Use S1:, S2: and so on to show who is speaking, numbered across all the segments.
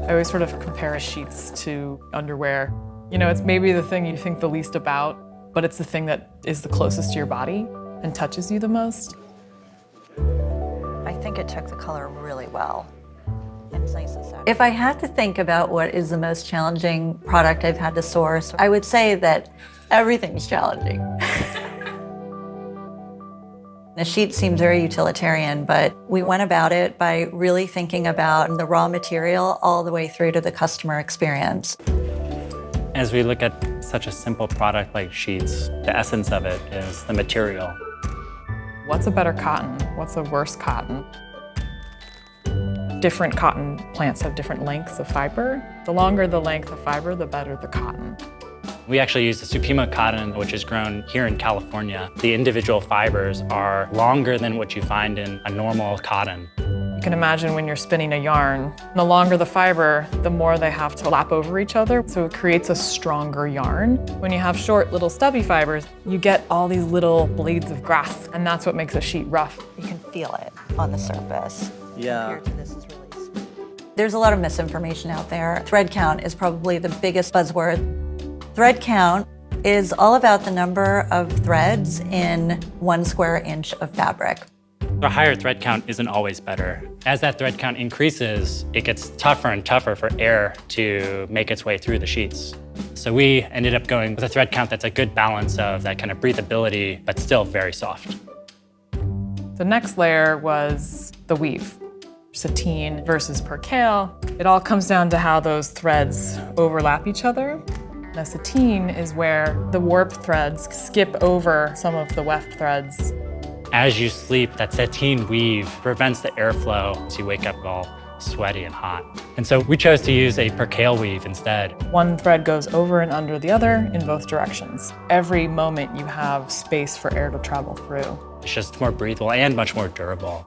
S1: I always sort of compare sheets to underwear. You know, it's maybe the thing you think the least about, but it's the thing that is the closest to your body and touches you the most.
S2: I think it took the color really well. It's nice and soft. If I had to think about what is the most challenging product I've had to source, I would say that everything's challenging. The sheet seems very utilitarian, but we went about it by really thinking about the raw material all the way through to the customer experience.
S3: As we look at such a simple product like sheets, the essence of it is the material.
S1: What's a better cotton? What's a worse cotton? Different cotton plants have different lengths of fiber. The longer the length of fiber, the better the cotton.
S3: We actually use the Supima cotton, which is grown here in California. The individual fibers are longer than what you find in a normal cotton.
S1: You can imagine when you're spinning a yarn, the longer the fiber, the more they have to lap over each other, so it creates a stronger yarn. When you have short, little stubby fibers, you get all these little blades of grass, and that's what makes a sheet rough.
S2: You can feel it on the surface.
S3: Yeah.
S2: Compared to this is really smooth. There's a lot of misinformation out there. Thread count is probably the biggest buzzword. Thread count is all about the number of threads in 1 square inch of fabric.
S3: A higher thread count isn't always better. As that thread count increases, it gets tougher and tougher for air to make its way through the sheets. So we ended up going with a thread count that's a good balance of that kind of breathability, but still very soft.
S1: The next layer was the weave. Sateen versus percale. It all comes down to how those threads overlap each other. The sateen is where the warp threads skip over some of the weft threads.
S3: As you sleep, that sateen weave prevents the airflow, so you wake up all sweaty and hot. And so we chose to use a percale weave instead.
S1: One thread goes over and under the other in both directions. Every moment you have space for air to travel through.
S3: It's just more breathable and much more durable.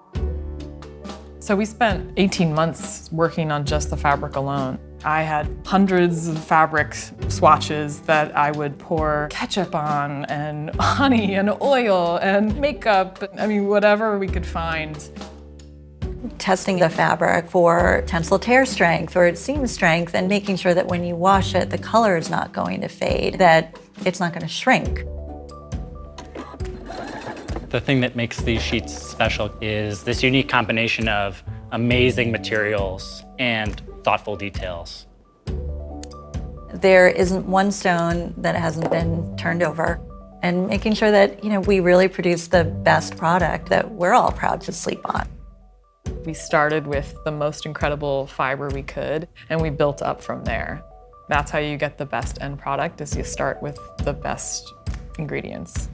S1: So we spent 18 months working on just the fabric alone. I had hundreds of fabric swatches that I would pour ketchup on, and honey, and oil, and makeup. I mean, whatever we could find.
S2: Testing the fabric for tensile tear strength or its seam strength, and making sure that when you wash it, the color is not going to fade, that it's not going to shrink.
S3: The thing that makes these sheets special is this unique combination of amazing materials and thoughtful details.
S2: There isn't one stone that hasn't been turned over, and making sure that, we really produce the best product that we're all proud to sleep on.
S1: We started with the most incredible fiber we could, and we built up from there. That's how you get the best end product, is you start with the best ingredients.